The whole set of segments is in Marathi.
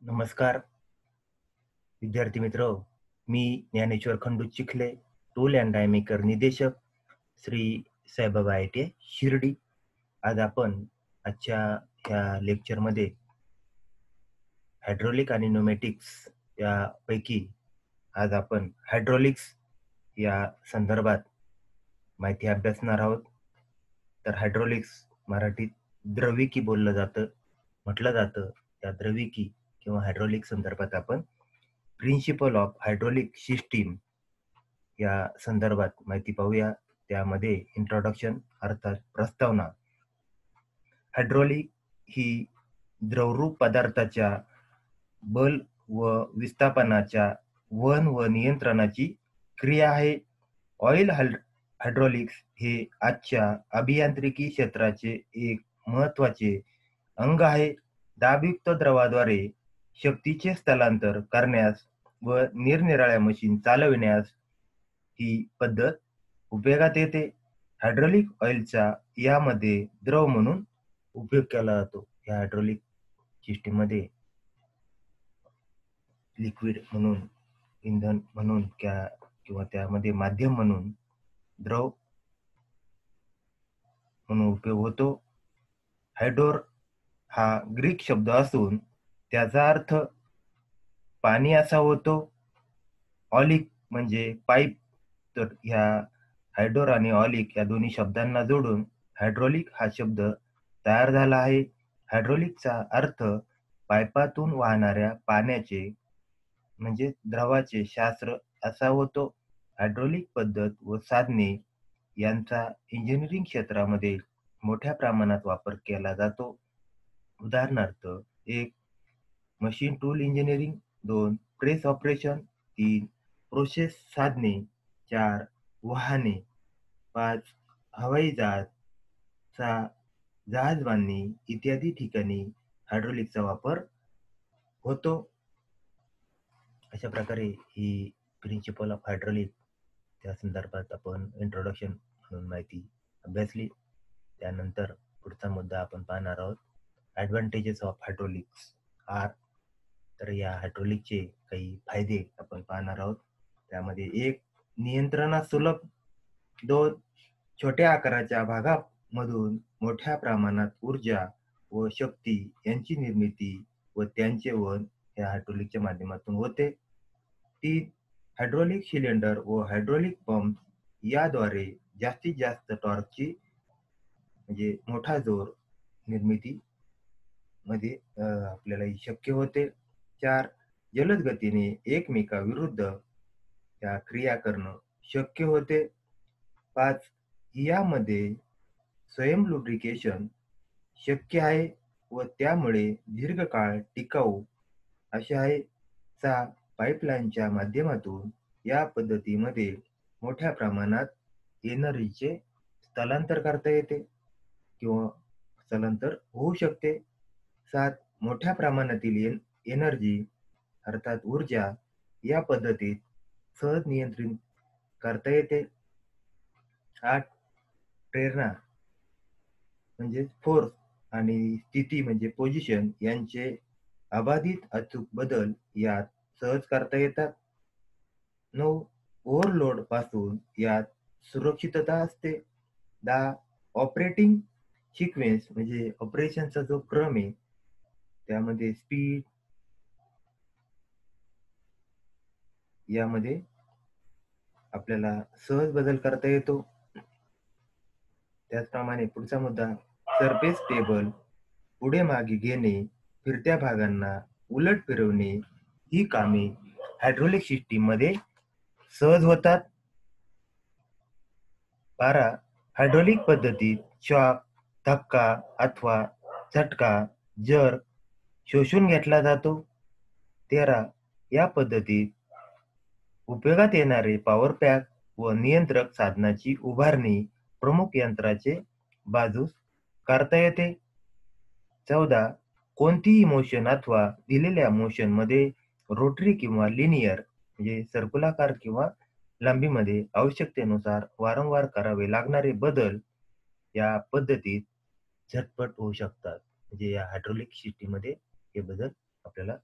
नमस्कार विद्यार्थी मित्र, मी Dnyaneshwar Khandu Chikhale, tool and die maker निदेशक, श्री साईबाबा ITI शिर्डी. आज आपण आजच्या ह्या लेक्चरमध्ये हायड्रॉलिक आणि न्यूमॅटिक्स यापैकी आज आपण हायड्रॉलिक्स या संदर्भात माहिती अभ्यासणार आहोत. तर हायड्रॉलिक्स मराठीत द्रविकी म्हटलं जातं. त्या द्रविकी किंवा हायड्रॉलिक संदर्भात आपण प्रिन्सिपल ऑफ हायड्रॉलिक सिस्टीम या संदर्भात माहिती पाहूया. त्यामध्ये इंट्रोडक्शन अर्थात प्रस्तावना. हायड्रॉलिक ही द्रवरूप पदार्थाच्या बल व विस्थापनाच्या वहन व नियंत्रणाची क्रिया आहे. ऑइल हायड्रॉलिक्स हे आजच्या अभियांत्रिकी क्षेत्राचे एक महत्त्वाचे अंग आहे. दाबयुक्त द्रवाद्वारे शक्तीचे स्थलांतर करण्यास व निरनिराळ्या मशीन चालविण्यास ही पद्धत उपयोगात येते. हायड्रॉलिक ऑइलचा यामध्ये द्रव म्हणून उपयोग केला जातो. या हायड्रॉलिक सिस्टीममध्ये लिक्विड म्हणून, इंधन म्हणून किंवा त्यामध्ये माध्यम म्हणून द्रव म्हणून उपयोग होतो. हायड्रोर हा ग्रीक शब्द असून त्याचा अर्थ पाणी असा होतो. ऑलिक म्हणजे पाईप. तर ह्या हायड्रोर आणि ऑलिक या दोन्ही शब्दांना जोडून हायड्रॉलिक हा शब्द तयार झाला आहे. हायड्रॉलिकचा अर्थ पाईपातून वाहणाऱ्या पाण्याचे म्हणजे द्रवाचे शास्त्र असा होतो. हायड्रॉलिक पद्धत व साधने यांचा इंजिनिअरिंग क्षेत्रामध्ये मोठ्या प्रमाणात वापर केला जातो. उदाहरणार्थ 1. Machine tool engineering, 2. Press operation, 3. Process साधने, 4. वाहने, 5. हवाई जहाज, 6. जहाज बांधणी इत्यादी ठिकाणी हायड्रॉलिकचा वापर होतो. अशा प्रकारे ही प्रिन्सिपल ऑफ हायड्रॉलिक त्या संदर्भात आपण इंट्रोडक्शन म्हणून माहिती अभ्यासली. त्यानंतर पुढचा मुद्दा आपण पाहणार आहोत, ॲडव्हान्टेजेस ऑफ हायड्रॉलिक्स आर. तर या हायड्रॉलिकचे काही फायदे आपण पाहणार आहोत. त्यामध्ये 1. नियंत्रणास सुलभ. 2. छोट्या आकाराच्या भागामधून मोठ्या प्रमाणात ऊर्जा व शक्ती यांची निर्मिती व त्यांचे वहन या हायड्रॉलिकच्या माध्यमातून होते. 3. हायड्रॉलिक सिलेंडर व हायड्रॉलिक पंप याद्वारे जास्तीत जास्त टॉर्कची म्हणजे मोठा जोर निर्मिती मध्ये आपल्याला शक्य होते. 4. जलद गतीने एकमेकाविरुद्ध त्या क्रिया करणं शक्य होते. 5. यामध्ये स्वयं लुब्रिकेशन शक्य आहे व त्यामुळे दीर्घकाळ टिकाऊ असे आहे. 6. पाईपलाईनच्या माध्यमातून या पद्धतीमध्ये मोठ्या प्रमाणात एनर्जीचे स्थलांतर करता येते किंवा स्थलांतर होऊ शकते. 7. मोठ्या प्रमाणातील एनर्जी अर्थात ऊर्जा या पद्धतीत सहज नियंत्रित करता येते. 8. प्रेरणा म्हणजे फोर्स आणि स्थिती म्हणजे पोझिशन यांचे अबाधित अचूक बदल यात सहज करता येतात. 9. ओव्हरलोड पासून यात सुरक्षितता असते. 10. ऑपरेटिंग सिक्वेन्स म्हणजे ऑपरेशनचा जो क्रम आहे त्यामध्ये स्पीड यामध्ये आपल्याला सहज बदल करता येतो. त्याचप्रमाणे पुढचा मुद्दा, सरफेस टेबल पुढे मागे घेणे, फिरत्या भागांना उलट फिरवणे ही कामे हायड्रॉलिक सिस्टीम मध्ये सहज होतात. 12. हायड्रॉलिक पद्धतीत शॉक, धक्का अथवा झटका जर शोषून घेतला जातो. 13. या पद्धतीत उपयोगात येणारे पॉवर पॅक व नियंत्रक साधनाची उभारणी प्रमुख यंत्राचे बाजूस करता येते. 14. कोणतीही मोशन अथवा दिलेल्या मोशन मध्ये रोटरी किंवा लिनियर म्हणजे सर्कुलाकार किंवा लांबीमध्ये आवश्यकतेनुसार वारंवार करावे लागणारे बदल या पद्धतीत झटपट होऊ शकतात. म्हणजे या हायड्रॉलिक सिस्टीममध्ये हे बदल आपल्याला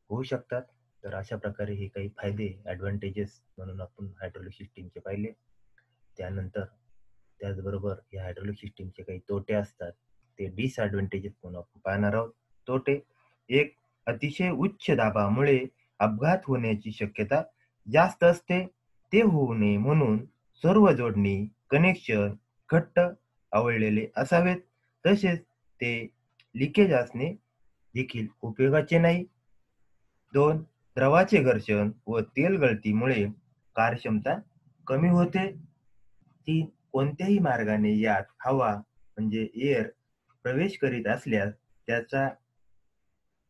होऊ शकतात. तर अशा प्रकारे हे काही फायदे, ॲडव्हांटेजेस म्हणून आपण हायड्रॉलिक सिस्टमचे पाहिले. त्यानंतर त्याचबरोबर या हायड्रॉलिक सिस्टमचे काही तोटे असतात. ते डिसएडव्हांटेजेस म्हणून आपण पाहणार आहोत. तोटे, एक, अतिशय उच्च दाबामुळे अपघात होण्याची शक्यता जास्त असते. ते होऊ नये म्हणून सर्व जोडणी, कनेक्शन घट्ट आवळलेले असावेत. तसेच ते लिकेज असणे देखील उपयोगाचे नाही. 2. द्रवाचे घर्षण व तेल गळतीमुळे कार्यक्षमता कमी होते. 3. कोणत्याही मार्गाने यात हवा म्हणजे एअर प्रवेश करीत असल्यास त्याचा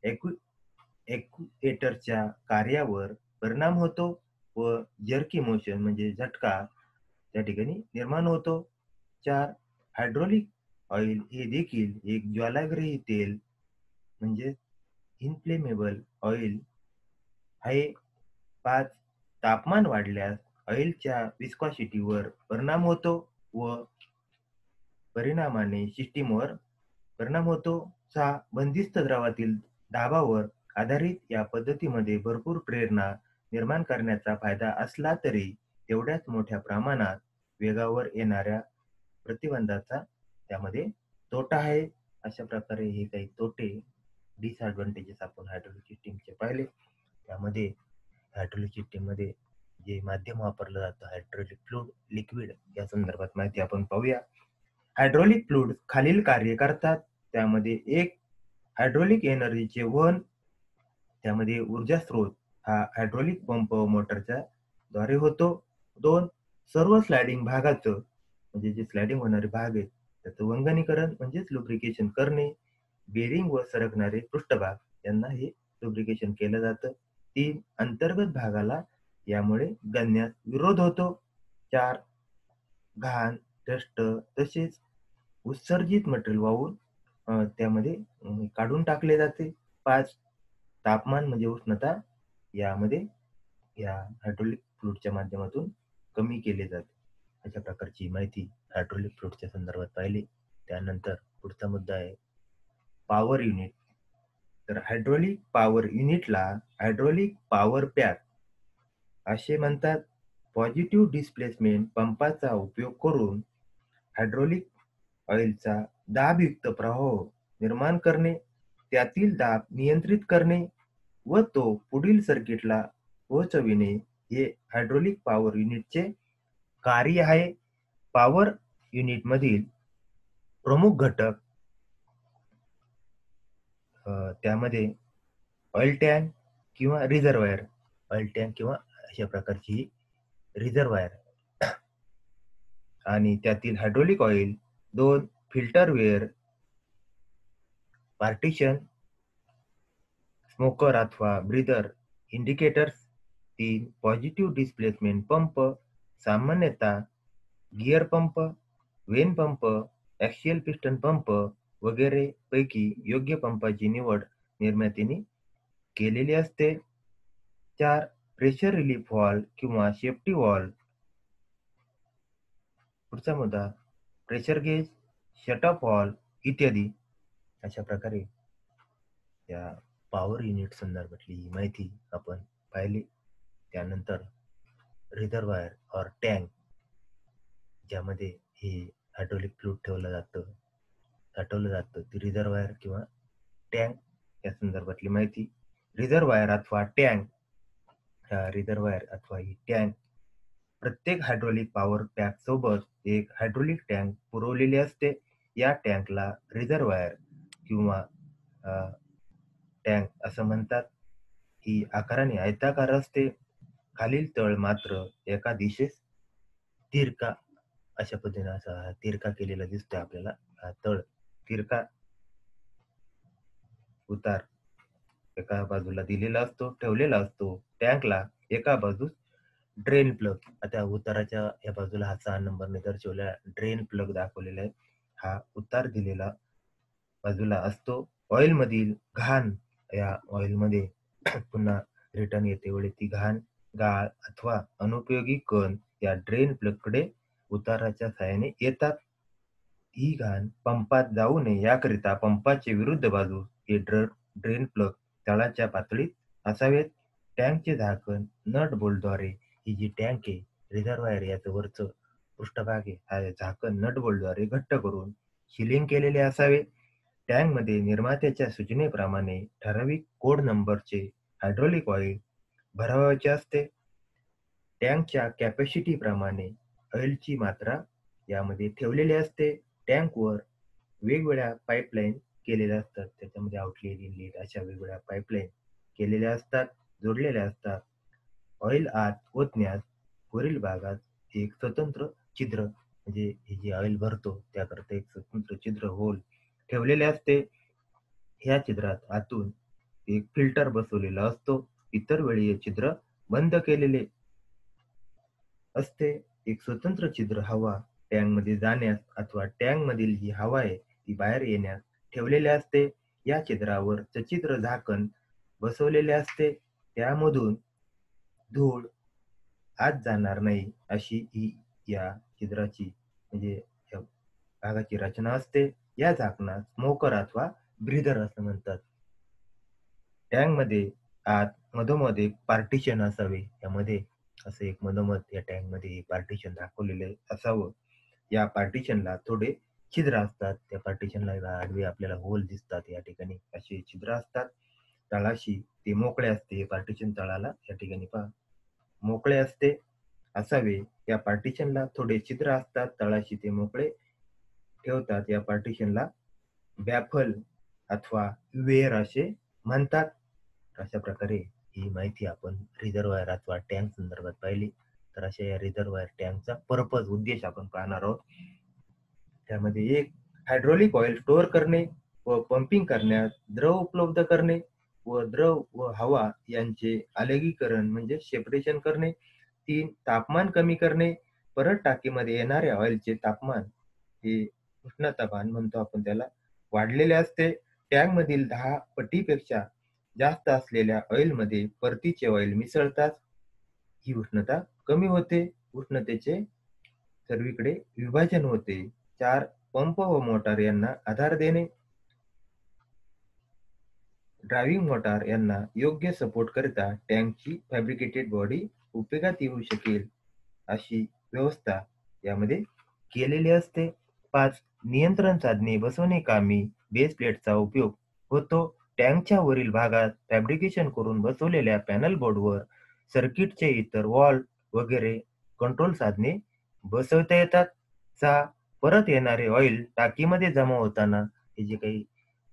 एक्यु एक्युएटरच्या कार्यावर परिणाम होतो व जर्की मोशन म्हणजे झटका त्या ठिकाणी निर्माण होतो. 4. हायड्रॉलिक ऑइल हे देखील एक ज्वालाग्रही तेल म्हणजे इन्फ्लेमेबल ऑइल आहे. 5. तापमान वाढल्यास ऑइलच्या विस्कॉसिटीवर परिणाम होतो व परिणामाने सिस्टीमवर परिणाम होतो. 6. बंदिस्त द्रवातील दाबावर आधारित या पद्धतीमध्ये भरपूर प्रेरणा निर्माण करण्याचा फायदा असला तरी तेवढ्याच मोठ्या प्रमाणात वेगावर येणाऱ्या प्रतिबंधाचा त्यामध्ये तोटा आहे. अशा प्रकारे हे काही तोटे, डिसएडव्हांटेजेस आपण हायड्रॉलिक सिस्टमचे पाहिले. त्यामध्ये हायड्रॉलिक सिस्टममध्ये जे माध्यम वापरलं जातं हायड्रॉलिक फ्लूइड, लिक्विड या संदर्भात माहिती आपण पाहूया. हायड्रॉलिक फ्लुइड खालील कार्य करतात. त्यामध्ये एक, हायड्रॉलिक एनर्जीचे वहन. त्यामध्ये ऊर्जा स्रोत हा हायड्रॉलिक पंप व मोटरच्या द्वारे होतो. 2. सर्व स्लायडिंग भागाचं म्हणजे जे स्लायडिंग होणारे भाग आहेत त्याचं वंगणीकरण म्हणजेच लुब्रिकेशन करणे. बेरिंग व सरकणारे पृष्ठभाग यांना हे लुब्रिकेशन केलं जातं. 3. अंतर्गत भागाला यामुळे गळण्यास विरोध होतो. 4. घाण, डस्ट तसेच उत्सर्जित मटेरियल वाहून त्यामध्ये काढून टाकले जाते. 5. तापमान म्हणजे उष्णता यामध्ये या हायड्रॉलिक फ्लुइडच्या माध्यमातून कमी केले जाते. अशा प्रकारची माहिती हायड्रॉलिक फ्लुइडच्या संदर्भात पाहिली. त्यानंतर पुढचा मुद्दा आहे पॉवर युनिट. तर हायड्रॉलिक पॉवर युनिटला हायड्रॉलिक पॉवर पॅक असे म्हणतात. पॉझिटिव्ह डिस्प्लेसमेंट पंपाचा उपयोग करून हायड्रॉलिक ऑइलचा दाबयुक्त प्रवाह निर्माण करणे, त्यातील दाब नियंत्रित करणे व तो पुढील सर्किटला पोहोचविणे हे हायड्रॉलिक पॉवर युनिटचे कार्य आहे. पॉवर युनिटमधील प्रमुख घटक त्यामध्ये ऑइल टँक किंवा रिझर्वायर, ऑइल टँक किंवा अशा प्रकारची रिझर्वायर आणि त्यातील hydraulic oil. 2. Filter weir partition, स्मोकर अथवा breather indicators. 3. Positive displacement pump, सामान्यतः gear pump, vane pump, axial piston pump वगैरे पैकी योग्य पंपाची निवड निर्मात्याने केलेली असते. 4. प्रेशर रिलीफ व्हॉल्व किंवा सेफ्टी व्हॉल्व. पुढचा मुद्दा प्रेशर गेज, शटअप व्हॉल्व इत्यादी. अशा प्रकारे या पॉवर युनिट संदर्भातली ही माहिती आपण पाहिली. त्यानंतर रिझर्वायर और टँक ज्यामध्ये हे हायड्रॉलिक फ्लुइड ठेवलं जातं, साठवलं जातं, ती रिझर्वायर किंवा टँक या संदर्भातली माहिती. रिझर्वायर अथवा टँक, रिझर्वायर अथवा ही टँक प्रत्येक हायड्रॉलिक पॉवर पॅक सोबत एक हायड्रॉलिक टँक पुरवलेली असते. या टँकला रिझर्वायर किंवा टँक असं म्हणतात. ही आकाराने आयताकार असते. खालील तळ मात्र एका दिशेस तिरका अशा पद्धतीने असा तिरका केलेला दिसतोय आपल्याला. हा तळ तिरका उतार एका बाजूला दिलेला असतो, ठेवलेला असतो. टँकला एका बाजूस ड्रेन प्लग, आता उताराच्या या बाजूला हा 6 नंबरने दर्शवलेला ड्रेन प्लग दाखवलेला आहे. हा उतार दिलेला बाजूला असतो. ऑइलमधील घाण या ऑइलमध्ये पुन्हा रिटर्न येते वेळी ती घाण, गाळ अथवा अनुपयोगी कण या ड्रेन प्लगकडे उताराच्या सहाय्याने येतात. ही घाण पंपात जाऊ नये याकरिता पंपाचे विरुद्ध बाजूस हे ड्रेन प्लग तळाच्या पातळीत असावेत. टँकचे झाकण नट बोल्टद्वारे ही जी टँक आहे, रिझर्व्हायर याचं वरचं पृष्ठभाग आहे, हा झाकण नट बोल्टद्वारे घट्ट करून सीलिंग केलेले असावे. टँकमध्ये निर्मात्याच्या सूचनेप्रमाणे ठराविक कोड नंबरचे हायड्रॉलिक ऑइल भरावायचे असते. टँकच्या कॅपॅसिटीप्रमाणे ऑइलची मात्रा यामध्ये ठेवलेली असते. टँकवर वेगवेगळ्या पाईपलाईन केलेल्या असतात. त्याच्यामध्ये आउटलेट, इनलेट अशा वेगवेगळ्या पाईपलाईन केलेल्या असतात, जोडलेल्या असतात. ऑइल आत ओतण्यास वरील भागात एक स्वतंत्र छिद्र म्हणजे हे जे ऑइल भरतो त्याकरता एक स्वतंत्र छिद्र होल ठेवलेले असते. ह्या छिद्रात आतून एक फिल्टर बसवलेला असतो. इतर वेळी हे छिद्र बंद केलेले असते. एक स्वतंत्र छिद्र हवा टँकमध्ये जाण्यास अथवा टँकमधील जी हवा आहे ती बाहेर येण्यास ठेवलेले असते. या छिद्रावर सचित्र झाकण बसवलेले असते. त्यामधून धूळ आत जाणार नाही अशी ही या छिद्राची म्हणजे या भागाची रचना असते. या झाकणास स्मोकर अथवा ब्रीदर असं म्हणतात. टँकमध्ये आत मधोमध एक पार्टिशन असावे. यामध्ये असं एक मधोमध या टँकमध्ये पार्टिशन दाखवलेले असावं. या पार्टिशनला थोडे छिद्र असतात. त्या पार्टिशनला आडवे आपल्याला होल दिसतात या ठिकाणी असे छिद्र असतात. तळाशी ते मोकळे असते. पार्टिशन तळाला या ठिकाणी पहा मोकळे असते असावे. या पार्टिशनला थोडे छिद्र असतात. तळाशी ते मोकळे ठेवतात. या पार्टिशनला बॅफल अथवा वेअर असे म्हणतात. अशा प्रकारे ही माहिती आपण रिझर्व्हायर अथवा टँक संदर्भात पाहिली. तर अशा या रिझर्व्हायर टँकचा पर्पज उद्देश आपण पाहणार आहोत. त्यामध्ये एक हायड्रॉलिक ऑइल स्टोअर करणे व पंपिंग करण्यास द्रव उपलब्ध करणे व द्रव व हवा यांचे अलगीकरण म्हणजे सेपरेशन करणे. 3 तापमान कमी करणे. परत टाकीमध्ये येणाऱ्या ऑइलचे तापमान हे उष्णतामान म्हणतो आपण त्याला वाढलेले असते. टँकमधील 10 पटीपेक्षा जास्त असलेल्या ऑइलमध्ये परतीचे ऑइल मिसळतात. ही उष्णता कमी होते. उष्णतेचे सर्वीकडे विभाजन होते. 4 पंप व मोटार यांना आधार देणे. ड्रायव्हिंग मोटार यांना योग्य सपोर्ट करिता टँकची फॅब्रिकेटेड बॉडी उपयोगात येऊ शकेल अशी व्यवस्था यामध्ये केलेली असते. 5 नियंत्रण साधने बसवणे बेस प्लेटचा उपयोग होतो. टँकच्या वरील भागात फॅब्रिकेशन करून बसवलेल्या पॅनल बोर्डवर सर्किटचे इतर व्हॉल्व्ह वगैरे कंट्रोल साधने बसवता येतात. 6 परत येणारे ऑइल टाकीमध्ये जमा होताना हे जे काही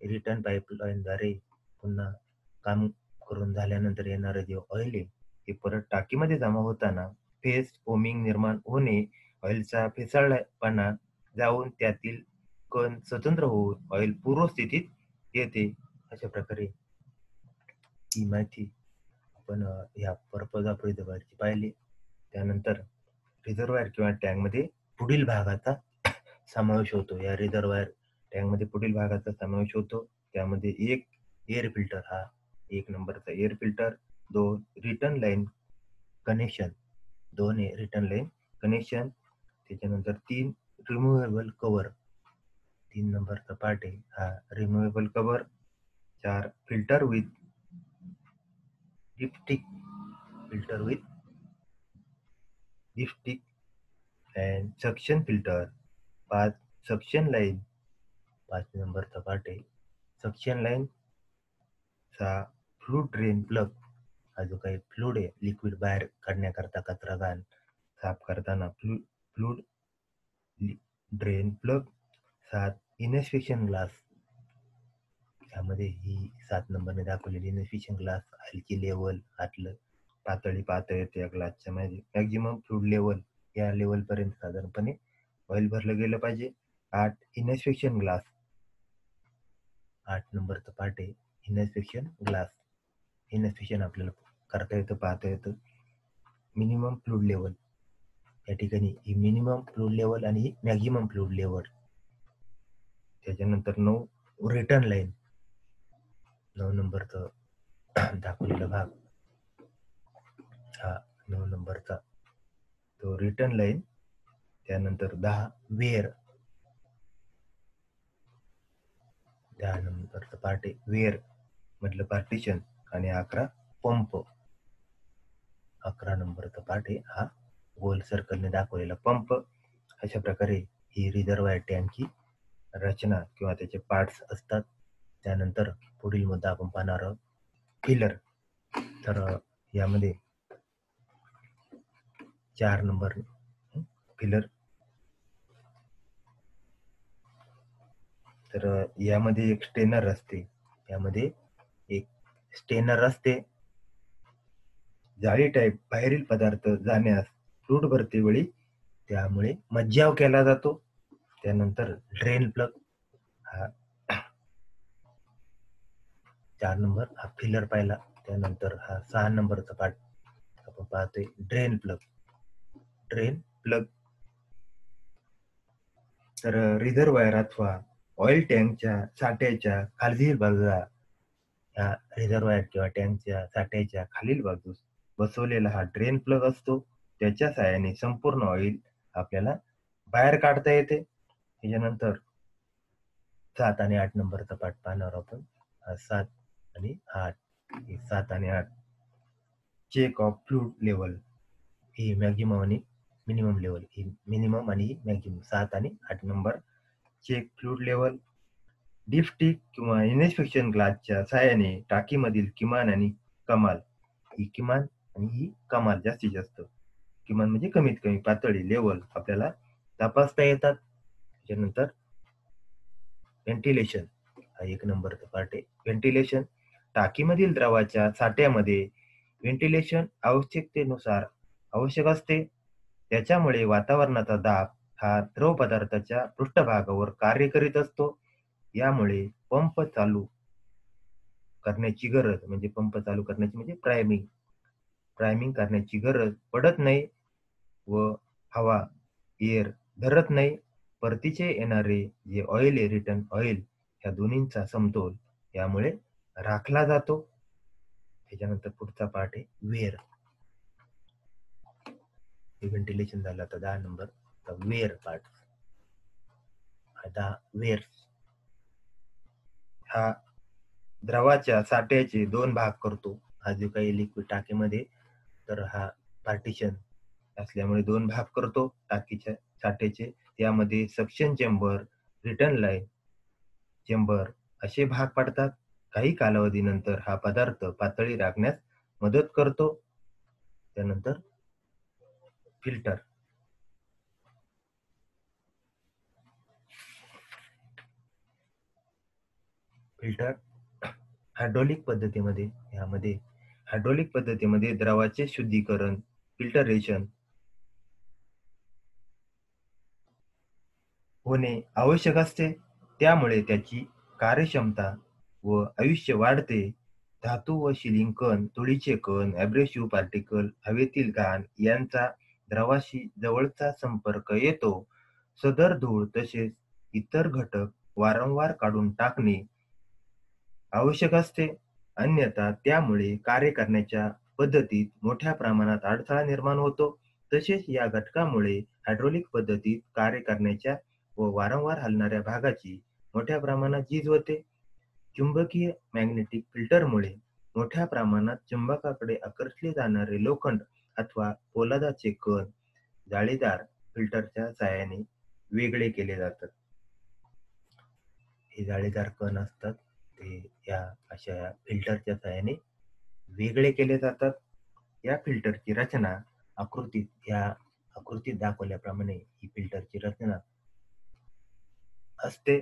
रिटर्न पाईपलाईनद्वारे पुन्हा काम करून झाल्यानंतर येणारं जे ऑइल आहे, ते परत टाकीमध्ये जमा होताना फेस फोमिंग निर्माण होणे, ऑइलचा फेसाळलेपणा जाऊन त्यातील कण स्वतंत्र होऊन ऑइल पूर्वस्थितीत येते. अशा प्रकारे ही माहिती आपण ह्या पर्पज ऑफ रिझर्व्हायरची पाहिली. त्यानंतर रिझर्व्हायर किंवा टँकमध्ये पुढील भागाचा समावेश होतो. या रिझर्व्हायर टँकमध्ये पुढील भागाचा समावेश होतो. त्यामध्ये एक एअर फिल्टर हा 1 नंबरचा air filter, 2 return line connection, 2 आहे रिटर्न लाईन कनेक्शन. त्याच्यानंतर 3 रिमूव्हेबल कव्हर, 3 नंबरचा पार्ट आहे हा removable cover. 4 filter with dipstick, filter with dipstick and suction filter. 5 suction line, 5 नंबरचा पार्ट आहे suction line. 6 fluid drain plug, हा जो काही फ्लूड आहे लिक्विड बाहेर काढण्याकरता कचरा घाण साफ करताना fluid drain plug. 7 inspection glass, यामध्ये ही 7 नंबरने दाखवलेली इन्स्पेक्शन ग्लास हलकी लेवल आतलं पातळी पाहता येते या ग्लासच्या मध्ये. मॅक्झिमम फ्लूड लेवल या लेवलपर्यंत साधारणपणे ऑइल भरलं गेलं पाहिजे. 8 इन्स्पेक्शन ग्लास, 8 नंबरचा पार्ट आहे इन्स्पेक्शन ग्लास. इन्स्पेक्शन आपल्याला करता येतं, पाहता येतं. मिनिमम फ्लूड लेवल, या ठिकाणी ही मिनिमम फ्लूड लेवल आणि ही मॅक्झिमम फ्लूड लेवल. त्याच्यानंतर 9 रिटर्न लाईन, 9 नंबरचं दाखवलेला भाग हा 9 नंबरचा तो रिटर्न लाईन. त्यानंतर 10 वेअर, 10 नंबरचा पार्ट आहे वेअर मधलं पार्टिशन आणि 11 पंप 11 नंबरचा पार्ट आहे हा गोल सर्कलने दाखवलेला पंप. अशा प्रकारे ही रिझर्वायर टँकची रचना किंवा त्याचे पार्ट्स असतात. त्यानंतर पुढील मुद्दा आपण पाहणार आहोत फिलर. तर यामध्ये 4 नंबर फिलर. तर यामध्ये एक स्टेनर असते. यामध्ये एक स्टेनर असते. जाळी टाईप बाहेरील पदार्थ जाण्यास फ्लूट भरते वेळी त्यामुळे मज्जाव केला जातो. त्यानंतर ड्रेन प्लग हा 4 नंबर हा फिलर पाहिला. त्यानंतर हा 6 नंबरचा पार्ट आपण पाहतोय ड्रेन प्लग. ड्रेन प्लग तर रिझर्वायर अथवा ऑइल टँकच्या साठ्याच्या खालील बाजूला ह्या रिझर्वायर किंवा टँकच्या साठ्याच्या खालील बाजूस बसवलेला हा ड्रेन प्लग असतो. त्याच्या साहाय्याने संपूर्ण ऑइल आपल्याला बाहेर काढता येते. त्याच्यानंतर 7 आणि 8 नंबरचा पार्ट पाहणार आपण. 7 आणि 8 हे 7 आणि 8 चेक ऑफ फ्लूइड लेवल ही मॅक्झिमम आणि मिनिमम लेवल ही मिनिमम आणि मॅक्झिमम 7 आणि 8 number check fluid level. Dipstick किंवा इन्स्पेक्शन ग्लासच्या साहाय्याने टाकीमधील किमान आणि कमाल ही किमान आणि ही कमाल जास्तीत जास्त किमान म्हणजे कमीत कमी पातळी लेवल आपल्याला तपासता येतात. त्यानंतर व्हेंटिलेशन हा 1 नंबरचा पार्ट आहे. व्हेंटिलेशन टाकीमधील द्रवाच्या साठ्यामध्ये व्हेंटिलेशन आवश्यकतेनुसार आवश्यक असते. त्याच्यामुळे वातावरणाचा दाब हा द्रव पदार्थाच्या पृष्ठभागावर कार्य करीत असतो. यामुळे पंप चालू करण्याची गरज म्हणजे पंप चालू करण्याची म्हणजे प्रायमिंग करण्याची गरज पडत नाही व हवा एअर धरत नाही. परतीचे येणारे जे ऑइल आहे रिटर्न ऑइल ह्या दोन्हींचा समतोल यामुळे राखला जातो. त्याच्यानंतर पुढचा पार्ट आहे वेअर. व्हेंटिलेशन झालं आता 10 नंबर. वेअर पार्ट आता वेअर हा द्रवाच्या साठ्याचे 2 भाग करतो. हा जो काही लिक्विड टाकीमध्ये तर हा पार्टिशन असल्यामुळे 2 भाग करतो टाकीच्या साठ्याचे. यामध्ये suction chamber, return line chamber असे भाग पडतात. काही कालावधीनंतर हा पदार्थ पातळी राखण्यास मदत करतो. त्यानंतर फिल्टर. फिल्टर हायड्रॉलिक पद्धतीमध्ये द्रवाचे शुद्धीकरण फिल्टरेशन होणे आवश्यक असते. त्यामुळे त्याची कार्यक्षमता व आयुष्य वाढते. धातू व शिलिंग कण, धुळीचे कण, ॲब्रेसिव्ह पार्टिकल, हवेतील घाण यांचा द्रवाशी जवळचा संपर्क येतो. सदर धूळ तसेच इतर घटक वारंवार काढून टाकणे आवश्यक असते. अन्यथा त्यामुळे कार्य करण्याच्या पद्धतीत मोठ्या प्रमाणात अडथळा निर्माण होतो. तसेच या घटकामुळे हायड्रॉलिक पद्धतीत कार्य करण्याच्या व वारंवार हलणाऱ्या भागाची मोठ्या प्रमाणात झीज होते. चुंबकीय मॅग्नेटिक फिल्टरमुळे मोठ्या प्रमाणात चुंबकाकडे आकर्षले जाणारे लोखंड अथवा पोलादाचे कण जाळीदार फिल्टरच्या साहाय्याने वेगळे केले जातात. हे जाळीदार कण असतात ते या अशा फिल्टरच्या साहाय्याने वेगळे केले जातात. या फिल्टरची रचना आकृतीत दाखवल्याप्रमाणे ही फिल्टरची रचना असते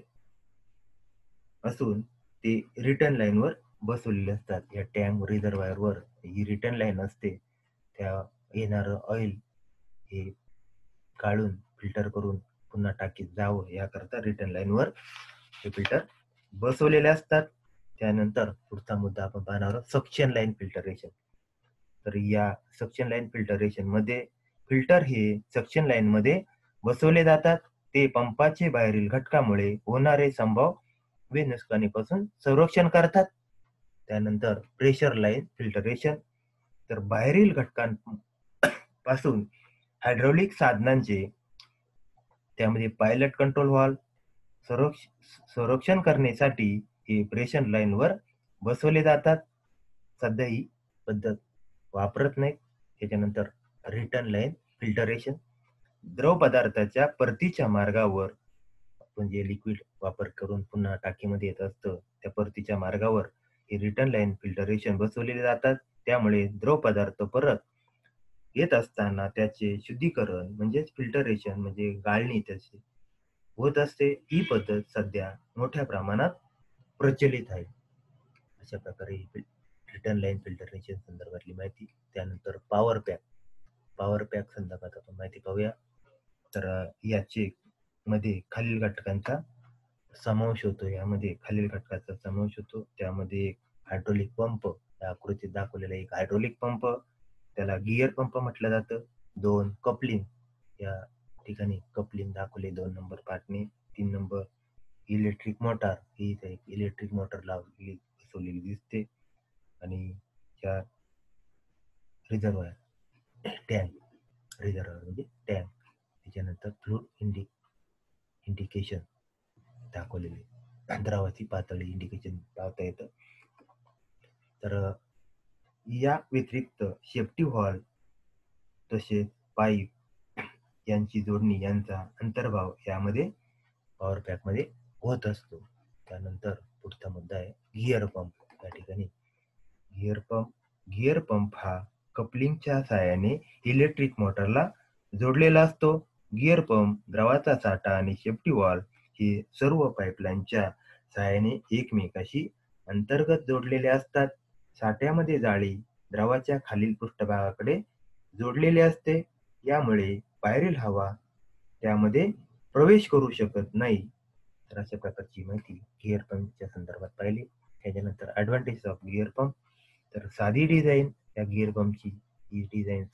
असून ते रिटर्न लाईनवर बसवलेले असतात. या टँक रिझर्वायरवर ही रिटर्न लाईन असते. त्या येणारं ऑइल हे काढून फिल्टर करून पुन्हा टाकीत जावं याकरता रिटर्न लाईनवर हे फिल्टर बसवलेले असतात. त्यानंतर पुढचा मुद्दा आपण पाहणार आहोत सक्शन लाईन फिल्टरेशन. तर या सक्शन लाईन फिल्टरेशन मध्ये फिल्टर हे सक्शन लाईन मध्ये बसवले जातात. ते पंपाचे बाहेरील घटकामुळे होणारे संभाव्य नुकसानीपासून संरक्षण करतात. त्यानंतर प्रेशर लाईन फिल्टरेशन. तर बाहेरील घटकांपासून हायड्रॉलिक साधनांचे त्यामध्ये पायलट कंट्रोल व्हॉल्व संरक्षण करण्यासाठी हे प्रेशर लाईनवर बसवले जातात. सध्या ही पद्धत वापरत नाहीत. त्याच्यानंतर रिटर्न लाईन फिल्टरेशन, द्रव पदार्थाच्या परतीच्या मार्गावर आपण जे लिक्विड वापर करून पुन्हा टाकीमध्ये येत असतं, त्या परतीच्या मार्गावर हे रिटर्न लाईन फिल्टरेशन बसवलेले जातात. त्यामुळे द्रव पदार्थ परत येत असताना त्याचे शुद्धीकरण म्हणजेच फिल्टरेशन म्हणजे गाळणी त्याची होत असते. ही पद्धत सध्या मोठ्या प्रमाणात प्रचलित आहे. अशा प्रकारे रिटर्न लाईन फिल्टरेशन संदर्भातली माहिती. त्यानंतर पॉवर पॅक संदर्भात आपण माहिती पाहूया. तर याचे मध्ये खालील घटकांचा समावेश होतो. यामध्ये खालील घटकाचा समावेश होतो. त्यामध्ये एक हायड्रोलिक पंप, या आकृतीत दाखवलेला एक हायड्रोलिक पंप, त्याला गिअर पंप म्हटलं जातं. 2 कपलिंग, या ठिकाणी कपलिंग दाखवले 2 नंबर पार्टने. 3 नंबर इलेक्ट्रिक मोटार, ही इथे एक इलेक्ट्रिक मोटर लावलेली बसवलेली दिसते. आणि 4 रिझर्व्हायर टँक, रिझर्व्हायर म्हणजे टँक. त्याच्यानंतर फ्लूइड इंडिकेशन दाखवलेले, द्रवाची पातळी इंडिकेशन पाहता येतं. तर या व्यतिरिक्त सेफ्टी व्हॉल्व तसेच पाईप यांची जोडणी यांचा अंतर्भाव यामध्ये पॉवर पॅक मध्ये होत असतो. त्यानंतर पुढचा मुद्दा आहे गिअर पंप. या ठिकाणी गिअर पंप हा कपलिंगच्या साहाय्याने इलेक्ट्रिक मोटरला जोडलेला असतो. गिअर पंप, द्रवाचा साठा आणि सेफ्टी व्हॉल्व हे सर्व पाईपलाईनच्या साहाय्याने एकमेकाशी अंतर्गत जोडलेले असतात. साठ्यामध्ये जाळी द्रवाच्या खालील पृष्ठभागाकडे जोडलेले असते. यामुळे बाहेरील हवा त्यामध्ये प्रवेश करू शकत नाही. तर अशा प्रकारची माहिती गिअर पंपच्या संदर्भात पाहिली. त्याच्यानंतर ॲडव्हान्टेज ऑफ गिअर पंप. तर साधी डिझाईन या गिअर पंपची, ही डिझाईन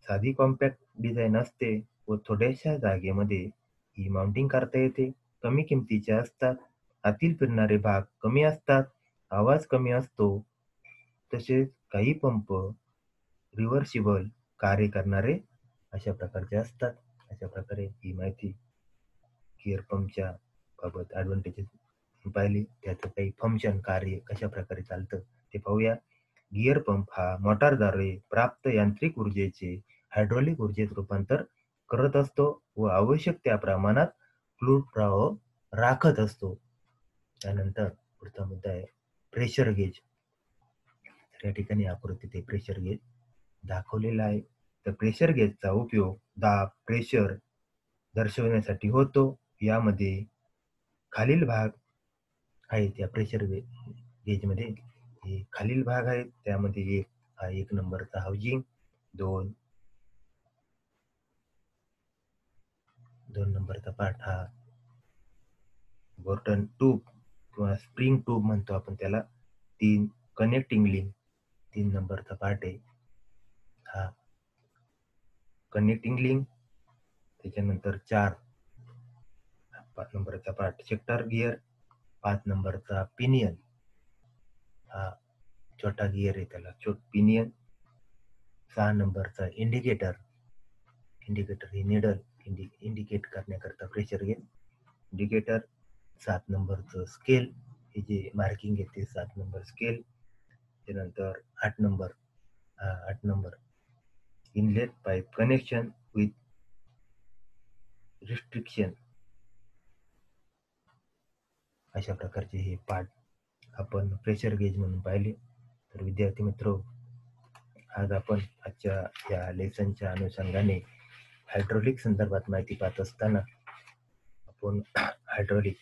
साधी कॉम्पॅक्ट डिझाईन असते व थोड्याशा जागेमध्ये ही माउंटिंग करता येते. कमी किमतीचे असतात. आतील फिरणारे भाग कमी असतात. आवाज कमी असतो. तसेच काही पंप रिव्हर्सिबल कार्य करणारे अशा प्रकारचे असतात. अशा प्रकारे ही माहिती गिअर पंपच्या बाबत ॲडव्हान्टेजेस पाहिली. त्याचं काही फंक्शन, कार्य कशा प्रकारे चालतं ते पाहूया. गिअर पंप हा मोटारद्वारे प्राप्त यांत्रिक ऊर्जेचे हायड्रॉलिक ऊर्जेत रूपांतर करत असतो व आवश्यक त्या प्रमाणात फ्लूइड प्रवाह राखत असतो. त्यानंतर पुढचा मुद्दा आहे प्रेशर गेज. या ठिकाणी आकृतीत हे प्रेशर गेज दाखवलेला आहे. तर प्रेशर गेजचा उपयोग दाब, प्रेशर दर्शवण्यासाठी होतो. यामध्ये खालील भाग आहेत. या प्रेशर गेजमध्ये हे खालील भाग आहेत. त्यामध्ये एक नंबरचा हाऊजिंग, 2 नंबरचा पार्ट हा बॉटन ट्यूब किंवा स्प्रिंग ट्यूब म्हणतो आपण त्याला. 3 कनेक्टिंग लिंक, 3 नंबरचा पार्ट आहे हा कनेक्टिंग लिंक. त्याच्यानंतर 5 नंबरचा पार्ट सेक्टर गिअर, 5 नंबरचा पिनियन, हा छोटा गिअर आहे त्याला पिनियन. 6 नंबरचा इंडिकेटर ही निडल इंडिकेट करण्याकरता प्रेशर गेज इंडिकेटर. 7 नंबरचं स्केल, हे जे मार्किंग आहे ते 7 नंबर स्केल. त्यानंतर 8 number inlet pipe connection with restriction. अशा प्रकारचे हे पार्ट आपण प्रेशर गेज म्हणून पाहिले. तर विद्यार्थी मित्र, आज आपण आजच्या या लेसनच्या अनुषंगाने हायड्रॉलिक संदर्भात माहिती पाहत असताना आपण हायड्रॉलिक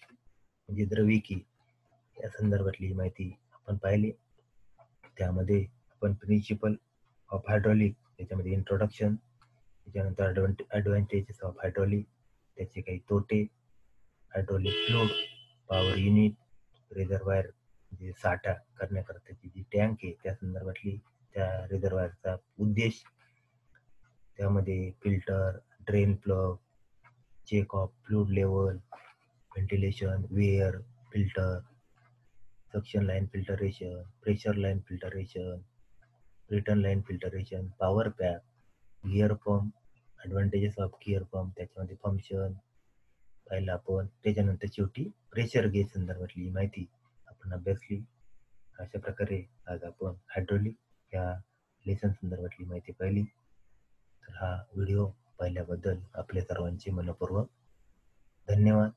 म्हणजे द्रविकी या संदर्भातली माहिती आपण पाहिली. त्यामध्ये आपण प्रिन्सिपल ऑफ हायड्रॉलिक, त्याच्यामध्ये इंट्रोडक्शन, त्याच्यानंतर ॲडव्हान्टेजेस ऑफ हायड्रॉलिक, त्याचे काही तोटे, hydraulic fluid, power unit, reservoir म्हणजे साठा करण्याकरताची जी टँक आहे त्या संदर्भातली, त्या रिझर्वायरचा उद्देश, त्यामध्ये filter, drain plug, check of fluid level, ventilation, wear, filter, suction line filtration, pressure line filtration, return line filtration, power pack, gear pump, advantages of gear pump, त्याच्यामध्ये फंक्शन पाहिलं आपण. त्याच्यानंतर शेवटी प्रेशर गेज संदर्भातली माहिती आपण अभ्यासली. अशा प्रकारे आज आपण हायड्रॉलिक या लेसन संदर्भातली माहिती पाहिली. तर हा व्हिडिओ पाहिल्याबद्दल आपल्या सर्वांचे मनःपूर्वक धन्यवाद.